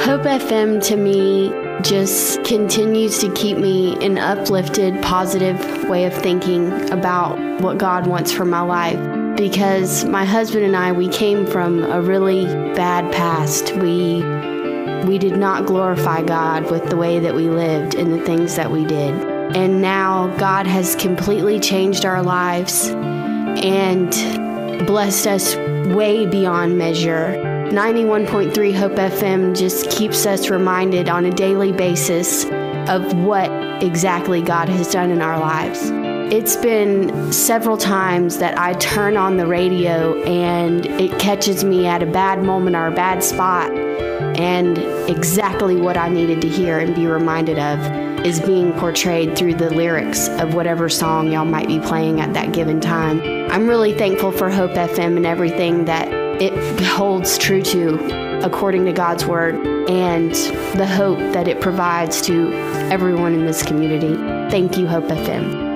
Hope FM to me just continues to keep me in an uplifted, positive way of thinking about what God wants for my life. Because my husband and I, we came from a really bad past. We did not glorify God with the way that we lived and the things that we did. And now God has completely changed our lives and blessed us way beyond measure. 91.3 Hope FM just keeps us reminded on a daily basis of what exactly God has done in our lives. It's been several times that I turn on the radio and it catches me at a bad moment or a bad spot, and exactly what I needed to hear and be reminded of is being portrayed through the lyrics of whatever song y'all might be playing at that given time. I'm really thankful for Hope FM and everything that it holds true to according to God's Word and the hope that it provides to everyone in this community. Thank you, Hope FM.